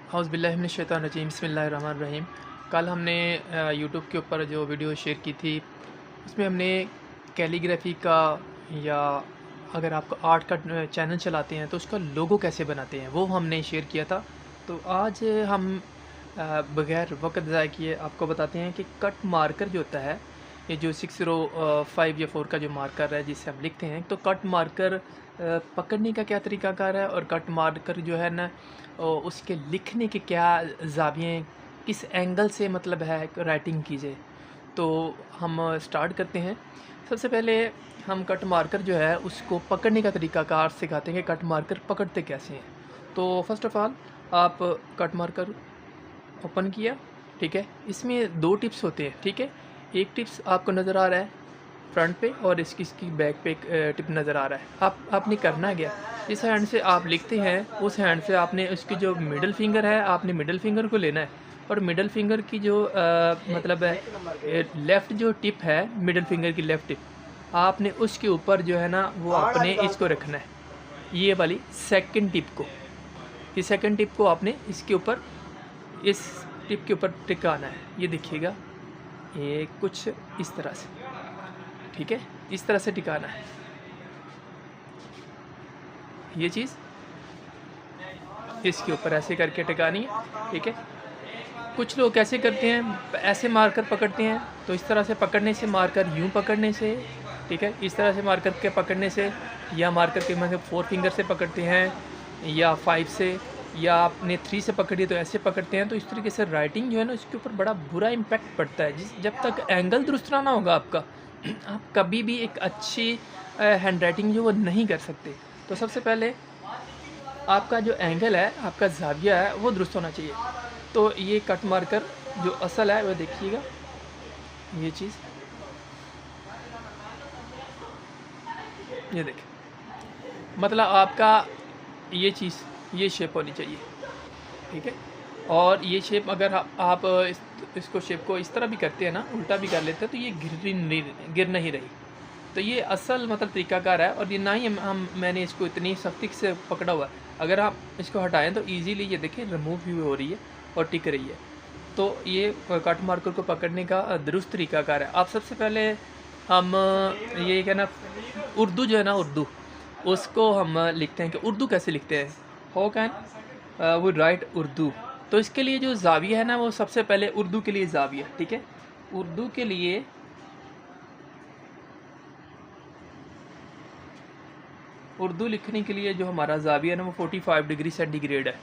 औज़ु बिल्लाहि मिनश शैतानिर रजीम बिस्मिल्लाहिर रहमानिर रहीम। कल हमने यूट्यूब के ऊपर जो वीडियो शेयर की थी, उसमें हमने कैलीग्राफी का या अगर आप आर्ट का चैनल चलाते हैं तो उसका लोगो कैसे बनाते हैं वो हमने शेयर किया था। तो आज हम बगैर वक्त ज़ाय किए आपको बताते हैं कि कट मार्कर जो होता है, ये जो 605 या 4 का जो मार्कर है जिससे हम लिखते हैं, तो कट मार्कर पकड़ने का क्या तरीक़ाकार है और कट मार्कर जो है ना उसके लिखने के क्या ज़ाविये, किस एंगल से मतलब है राइटिंग की जाए। तो हम स्टार्ट करते हैं। सबसे पहले हम कट मार्कर जो है उसको पकड़ने का तरीक़ाकार सिखाते हैं कि कट मार्कर पकड़ते कैसे हैं। तो फ़र्स्ट ऑफ़ ऑल आप कट मार्कर ओपन किया, ठीक है। इसमें 2 टिप्स होते हैं, ठीक है। एक टिप्स आपको नज़र आ रहा है फ्रंट पे और इसकी बैक पे एक टिप नज़र आ रहा है। आपने करना क्या, जिस हैंड से आप लिखते हैं उस हैंड से आपने उसकी जो मिडल फिंगर है, आपने मिडल फिंगर को लेना है और मिडल फिंगर की जो मतलब है लेफ़्ट जो टिप है, मिडल फिंगर की लेफ़्ट टिप, आपने उसके ऊपर जो है ना वो आपने इसको रखना है, ये वाली सेकंड टिप को। ये सेकंड टिप को आपने इसके ऊपर, इस टिप के ऊपर टिकाना है। ये देखिएगा, ये कुछ इस तरह से, ठीक है, इस तरह से टिकाना है। ये चीज़ इसके ऊपर ऐसे करके टिकानी है, ठीक है। कुछ लोग कैसे करते हैं, ऐसे मारकर पकड़ते हैं, तो इस तरह से पकड़ने से, मारकर यूँ पकड़ने से, ठीक है, इस तरह से मारकर के पकड़ने से, या मारकर के मतलब 4 फिंगर से पकड़ते हैं या 5 से, या आपने 3 से पकड़ी तो ऐसे पकड़ते हैं। तो इस तरीके से राइटिंग जो है ना इसके ऊपर बड़ा बुरा इम्पैक्ट पड़ता है। जब तक एंगल दुरुस्त ना होगा आपका, आप कभी भी एक अच्छी हैंड राइटिंग जो वो नहीं कर सकते। तो सबसे पहले आपका जो एंगल है, आपका ज़ाविया है, वो दुरुस्त होना चाहिए। तो ये कट मार्कर जो असल है वो देखिएगा, ये चीज़, ये देखें, मतलब आपका ये चीज़, ये शेप होनी चाहिए, ठीक है। और ये शेप अगर आप इसको शेप को इस तरह भी करते हैं ना, उल्टा भी कर लेते हैं, तो ये गिर नहीं रही। तो ये असल मतलब तरीक़ाकार है और ये ना ही मैंने इसको इतनी सख्ती से पकड़ा हुआ है। अगर आप इसको हटाएँ तो ईज़िली ये देखें रिमूव भी हो रही है और टिक रही है। तो ये कट मार्कर को पकड़ने का दुरुस्त तरीक़ाकार है। आप सबसे पहले हम ये क्या ना, उर्दू जो है ना, उर्दू, उसको हम लिखते हैं कि उर्दू कैसे लिखते हैं, how can we write Urdu. तो इसके लिए जो ज़ाविया है ना, वो सबसे पहले उर्दू के लिए ज़ाविया, ठीक है। उर्दू के लिए उर्दू लिखने के लिए जो हमारा ज़ाविया है ना वो 45 डिग्री सेंटीग्रेड है,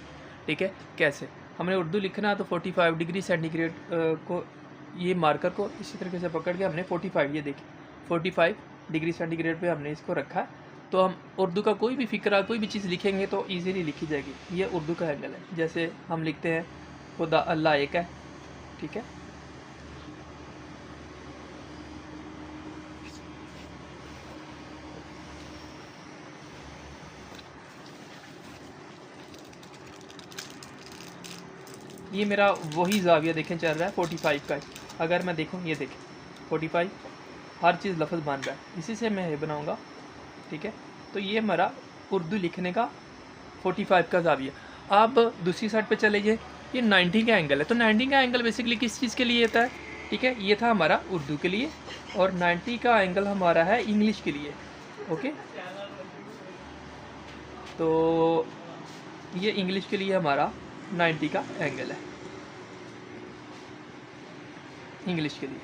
ठीक है। कैसे हमने उर्दू लिखना है तो 45 डिग्री सेंटीग्रेड को, ये मार्कर को इसी तरीके से पकड़ के हमने 45, ये देखिए 45 डिग्री सेंटीग्रेड पे हमने इसको रखा है। तो हम उर्दू का कोई भी फ़िक्रा, कोई भी चीज़ लिखेंगे तो ईज़िली लिखी जाएगी। ये उर्दू का एंगल है। जैसे हम लिखते हैं खुदा अल्लाह एक है, ठीक है। ये मेरा वही ज़ाविया देखें चल रहा है 45 का ही। अगर मैं देखूँ, ये देखें 45, हर चीज़ लफ्ज़ बन रहा है, इसी से मैं ये बनाऊँगा, ठीक है। तो ये मेरा उर्दू लिखने का 45 का ज़ाविया। अब दूसरी साइड पे चले जाइए, ये 90 का एंगल है। तो 90 का एंगल बेसिकली किस चीज़ के लिए होता है, ठीक है। ये था हमारा उर्दू के लिए और 90 का एंगल हमारा है इंग्लिश के लिए, ओके। तो ये इंग्लिश के लिए हमारा 90 का एंगल है, इंग्लिश के लिए।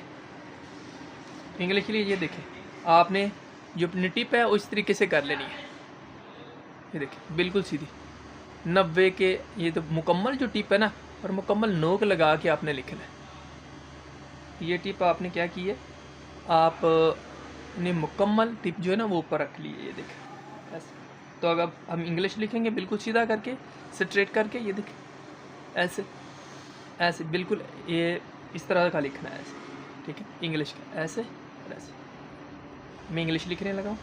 इंग्लिश के लिए ये देखें, आपने जो अपनी टिप है उस तरीके से कर लेनी है। ये देखें बिल्कुल सीधी 90 के, ये तो मुकम्मल जो टिप है ना, और मुकम्मल नोक लगा के आपने लिखना है। ये टिप आपने क्या की है, आपने मुकम्मल टिप जो है ना वो ऊपर रख ली है, ये देखें ऐसे। तो अगर हम इंग्लिश लिखेंगे बिल्कुल सीधा करके, स्ट्रेट करके, ये देखें ऐसे ऐसे बिल्कुल, ये इस तरह का लिखना है ऐसे, ठीक है। इंग्लिश का ऐसे और ऐसे। मैं इंग्लिश लिखने लगा हूँ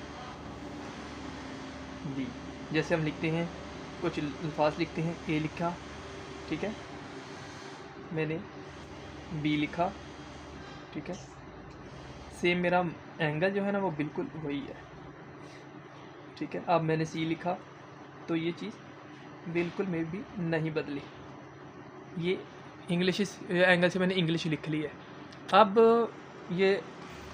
जी। जैसे हम लिखते हैं, कुछ अल्फाज लिखते हैं, ए लिखा, ठीक है, मैंने बी लिखा, ठीक है। सेम मेरा एंगल जो है ना वो बिल्कुल वही है, ठीक है। अब मैंने सी लिखा, तो ये चीज़ बिल्कुल में भी नहीं बदली, ये इंग्लिश इस एंगल से मैंने इंग्लिश लिख ली है। अब ये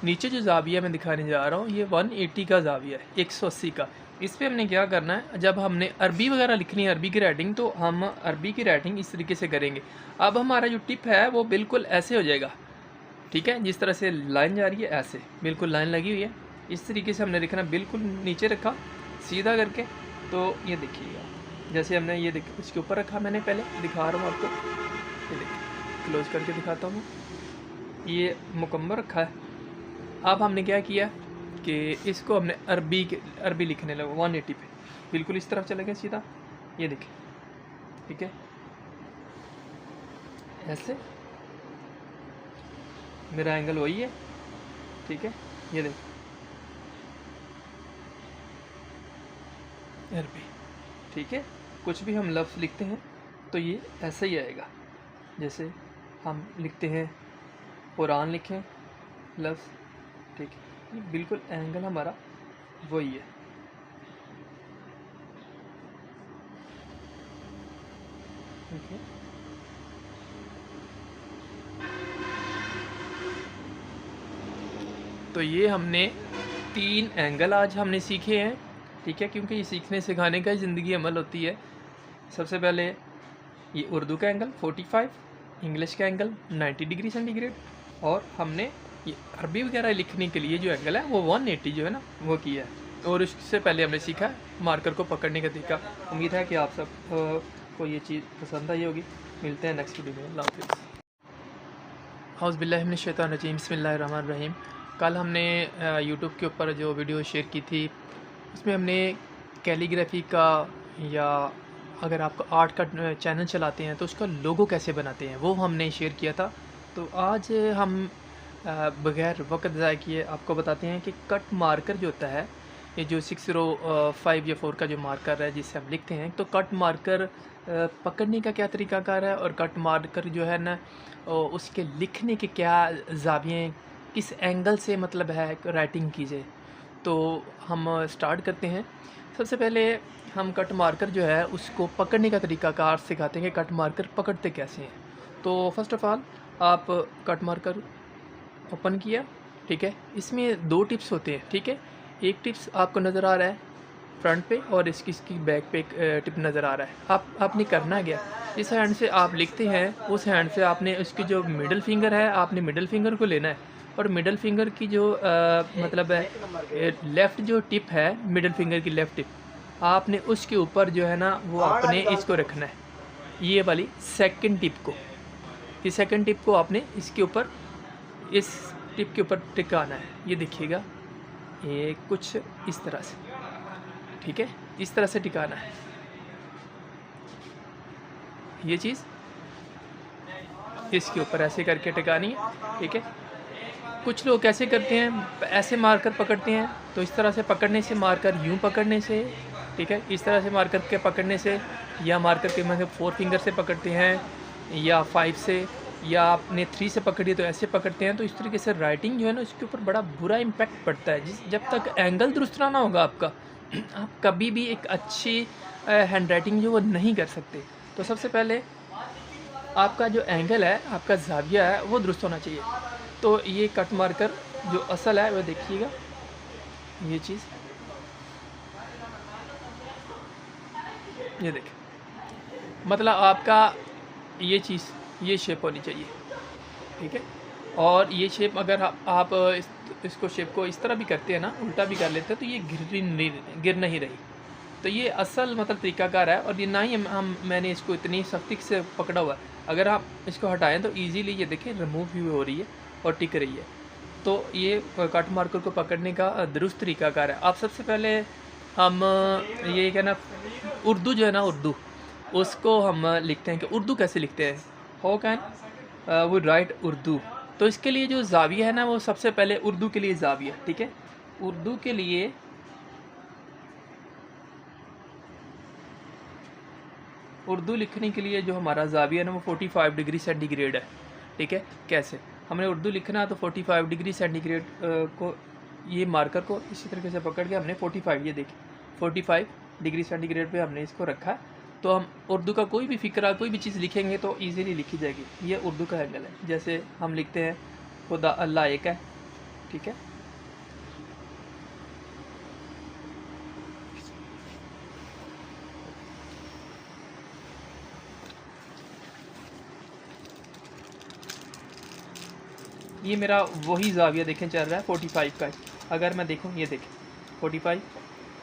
नीचे जो ज़ाविया मैं दिखाने जा रहा हूँ ये 180 का ज़ाविया है, 180 का। इस पर हमने क्या करना है, जब हमने अरबी वगैरह लिखनी है, अरबी की राइटिंग, तो हम अरबी की राइटिंग इस तरीके से करेंगे। अब हमारा जो टिप है वो बिल्कुल ऐसे हो जाएगा, ठीक है, जिस तरह से लाइन जा रही है ऐसे बिल्कुल लाइन लगी हुई है, इस तरीके से हमने लिखना, बिल्कुल नीचे रखा सीधा करके। तो ये देखिएगा, जैसे हमने ये इसके ऊपर रखा, मैंने पहले दिखा रहा हूँ आपको, ये देखिए क्लोज करके दिखाता हूँ, ये मुकम्मल रखा है। अब हमने क्या किया कि इसको हमने अरबी लिखने लगा 180 पे, बिल्कुल इस तरफ चले गए सीधा, ये देखिए, ठीक है, ऐसे मेरा एंगल वही है, ठीक है, ये देखिए अरबी, ठीक है। कुछ भी हम लफ्ज़ लिखते हैं तो ये ऐसा ही आएगा, जैसे हम लिखते हैं कुरान लिखें लफ्ज़, ठीक है, ये बिल्कुल एंगल हमारा वही है, ठीक है। तो ये हमने 3 एंगल आज हमने सीखे हैं, ठीक है, क्योंकि ये सीखने सिखाने का ज़िंदगी अमल होती है। सबसे पहले ये उर्दू का एंगल 45, इंग्लिश का एंगल 90 डिग्री सेंटीग्रेड, और हमने ये अरबी वगैरह लिखने के लिए जो एंगल है वो 180 जो है ना वो किया है। और उससे पहले हमने सीखा मार्कर को पकड़ने का तरीका। उम्मीद है कि आप सब को ये चीज़ पसंद आई होगी। मिलते हैं नेक्स्ट वीडियो में। अल्लाह हाफ़िज़। औज़ुबिल्लाहि मिनश शैतानिर रजीम, बिस्मिल्लाहिर्रहमानिर्रहीम। कल हमने यूट्यूब के ऊपर जो वीडियो शेयर की थी उसमें हमने कैलीग्राफी का, या अगर आप आर्ट का चैनल चलाते हैं तो उसका लोगो कैसे बनाते हैं वो हमने शेयर किया था। तो आज हम बग़ैर वक्त ज़ाय किए आपको बताते हैं कि कट मार्कर जो होता है, ये जो 605 या 4 का जो मार्कर है जिससे हम लिखते हैं, तो कट मार्कर पकड़ने का क्या तरीक़ाकार है, और कट मार्कर जो है ना उसके लिखने के क्या ज़ाविये, किस एंगल से मतलब है राइटिंग कीजिए। तो हम स्टार्ट करते हैं। सबसे पहले हम कट मार्कर जो है उसको पकड़ने का तरीक़ाकार सिखाते हैं कि कट मार्कर पकड़ते कैसे हैं। तो फर्स्ट ऑफ़ ऑल आप कट मार्कर ओपन किया, ठीक है, इसमें 2 टिप्स होते हैं, ठीक है। एक टिप्स आपको नज़र आ रहा है फ्रंट पे, और इसकी बैक पे एक टिप नज़र आ रहा है। आपने करना क्या, इस हैंड से आप लिखते हैं, उस हैंड से आपने उसकी जो मिडल फिंगर है आपने मिडल फिंगर को लेना है, और मिडल फिंगर की जो मतलब है लेफ़्ट जो टिप है, मिडल फिंगर की लेफ़्ट टिप, आपने उसके ऊपर जो है ना वो आपने इसको रखना है, ये वाली सेकंड टिप को, इस सेकंड टिप को आपने इसके ऊपर, इस टिप के ऊपर टिकाना है। ये देखिएगा, ये कुछ इस तरह से, ठीक है, इस तरह से टिकाना है ये चीज़, इसके ऊपर ऐसे करके टिकानी है, ठीक है। कुछ लोग कैसे करते हैं, ऐसे मारकर पकड़ते हैं, तो इस तरह से पकड़ने से, मारकर यूँ पकड़ने से, ठीक है, इस तरह से मारकर के पकड़ने से, या मारकर के मतलब 4 फिंगर से पकड़ते हैं, या 5 से, या आपने 3 से पकड़ी तो ऐसे पकड़ते हैं। तो इस तरीके से राइटिंग जो है ना उसके ऊपर बड़ा बुरा इम्पैक्ट पड़ता है। जब तक एंगल दुरुस्त ना होगा आपका, आप कभी भी एक अच्छी हैंड राइटिंग जो वो नहीं कर सकते। तो सबसे पहले आपका जो एंगल है, आपका ज़ाविया है, वो दुरुस्त होना चाहिए। तो ये कट मार्कर जो असल है वो देखिएगा, ये चीज़, ये देखिए, मतलब आपका ये चीज़, ये शेप होनी चाहिए, ठीक है। और ये शेप अगर आप इसको शेप को इस तरह भी करते हैं ना, उल्टा भी कर लेते हैं, तो ये गिर नहीं रही। तो ये असल मतलब तरीक़ाकार है, और ये ना ही मैंने इसको इतनी सख्ती से पकड़ा हुआ है। अगर आप इसको हटाएं तो इजीली ये देखें रिमूव भी हो रही है और टिक रही है। तो ये कट मार्कर को पकड़ने का दुरुस्त तरीक़ाकार है। आप सबसे पहले हम ये क्या ना, उर्दू जो है ना, उर्दू उसको हम लिखते हैं कि उर्दू कैसे लिखते हैं, हाउ कैन वो राइट उर्दू। तो इसके लिए जो ज़ाविया है ना, वो सबसे पहले उर्दू के लिए ज़ाविया, ठीक है, उर्दू के लिए उर्दू लिखने के लिए जो हमारा ज़ाविया है ना वो 45 डिग्री सेंटीग्रेड है, ठीक है। कैसे हमने उर्दू लिखना है, तो 45 डिग्री सेंटीग्रेड को, ये मार्कर को इसी तरीके से पकड़ के हमने 45, ये देखिए 45 डिग्री सेंटीग्रेड पे हमने इसको रखा है। तो हम उर्दू का कोई भी फ़िक्रा, कोई भी चीज़ लिखेंगे तो ईज़िली लिखी जाएगी। ये उर्दू का एंगल है। जैसे हम लिखते हैं खुदा अल्लाह एक है, ठीक है। ये मेरा वही ज़ाविया देखें चल रहा है 45 का। अगर मैं देखूँ, ये देखें 45,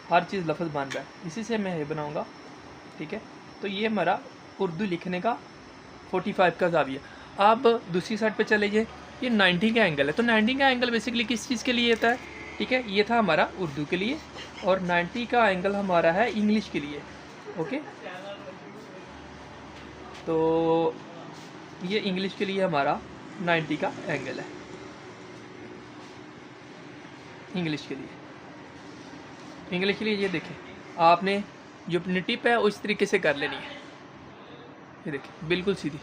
हर चीज़ लफ्ज़ बन रहा है। इसी से मैं ये बनाऊँगा, ठीक है। तो ये हमारा उर्दू लिखने का 45 का ज़ाविया। अब दूसरी साइड पे चले जाइए, ये 90 का एंगल है। तो 90 का एंगल बेसिकली किस चीज़ के लिए था, ठीक है। ये था हमारा उर्दू के लिए, और 90 का एंगल हमारा है इंग्लिश के लिए, ओके। तो ये इंग्लिश के लिए हमारा 90 का एंगल है, इंग्लिश के लिए। इंग्लिश के लिए ये देखें, आपने जो अपनी टिप है उस तरीके से कर लेनी है। ये देखें बिल्कुल सीधी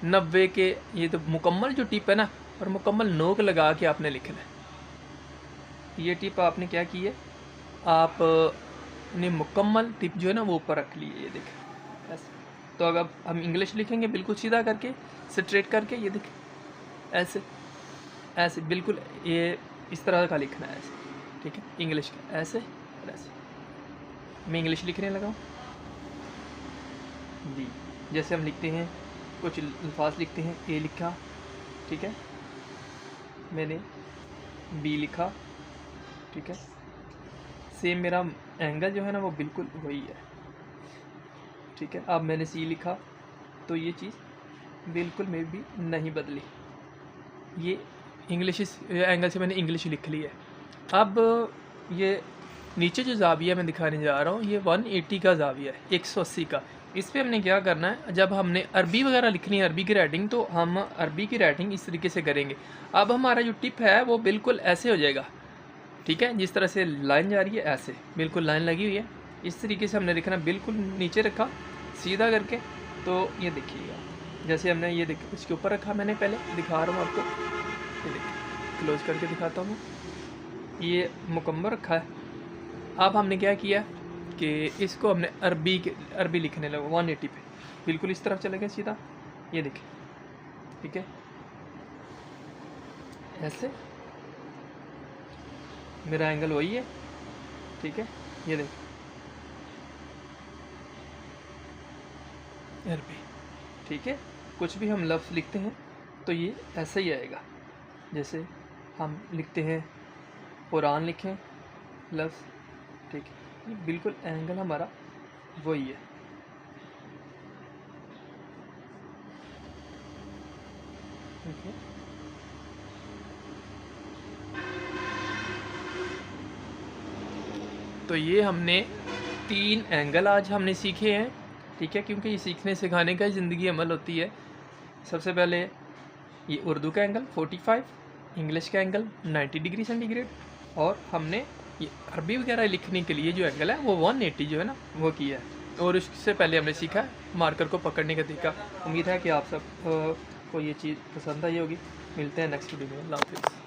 90 के, ये तो मुकम्मल जो टिप है ना, और मुकम्मल नोक लगा के आपने लिखना है। ये टिप आपने क्या की है, आपने मुकम्मल टिप जो है ना वो ऊपर रख ली है, ये देखें ऐसे। तो अगर हम इंग्लिश लिखेंगे बिल्कुल सीधा करके, स्ट्रेट करके, ये देखें ऐसे ऐसे बिल्कुल ये इस तरह का लिखना है ऐसे, ठीक है। इंग्लिश का ऐसे और ऐसे। मैं इंग्लिश लिखने लगा हूँ जी। जैसे हम लिखते हैं, कुछ अल्फाज लिखते हैं, ए लिखा, ठीक है, मैंने बी लिखा, ठीक है। सेम मेरा एंगल जो है ना वो बिल्कुल वही है, ठीक है। अब मैंने सी लिखा, तो ये चीज़ बिल्कुल में भी नहीं बदली। ये इंग्लिश एंगल से मैंने इंग्लिश लिख ली है। अब ये नीचे जो ज़ाविया मैं दिखाने जा रहा हूँ, ये 180 का ज़ाविया है, 180 का। इस पर हमने क्या करना है, जब हमने अरबी वगैरह लिखनी है, अरबी की राइटिंग, तो हम अरबी की राइटिंग इस तरीके से करेंगे। अब हमारा जो टिप है वो बिल्कुल ऐसे हो जाएगा, ठीक है। जिस तरह से लाइन जा रही है ऐसे बिल्कुल लाइन लगी हुई है, इस तरीके से हमने लिखना, बिल्कुल नीचे रखा सीधा करके। तो ये देखिएगा, जैसे हमने ये देख इसके ऊपर रखा, मैंने पहले दिखा रहा हूँ आपको, ये देखिए क्लोज करके दिखाता हूँ, ये मुकम्मल रखा है। अब हमने क्या किया कि इसको हमने अरबी लिखने लगा 180 पे, बिल्कुल इस तरफ चले गए सीधा, ये देखें, ठीक है। ऐसे मेरा एंगल वही है, ठीक है। ये देखें अरबी, ठीक है। कुछ भी हम लफ्ज़ लिखते हैं तो ये ऐसा ही आएगा। जैसे हम लिखते हैं कुरान, लिखें लफ्ज़, ठीक है, ये बिल्कुल एंगल हमारा वही है, ठीक है। तो ये हमने 3 एंगल आज हमने सीखे हैं, ठीक है। क्योंकि ये सीखने सिखाने का ज़िंदगी अमल होती है। सबसे पहले ये उर्दू का एंगल 45, इंग्लिश का एंगल 90 डिग्री सेंटीग्रेड, और हमने ये अरबी वगैरह लिखने के लिए जो एंगल है वो 180 जो है ना वो किया है। और उससे पहले हमने सीखा है मार्कर को पकड़ने का तरीका। उम्मीद है कि आप सब को ये चीज़ पसंद आई होगी। मिलते हैं नेक्स्ट वीडियो में। अल्लाह हाफ़िज़।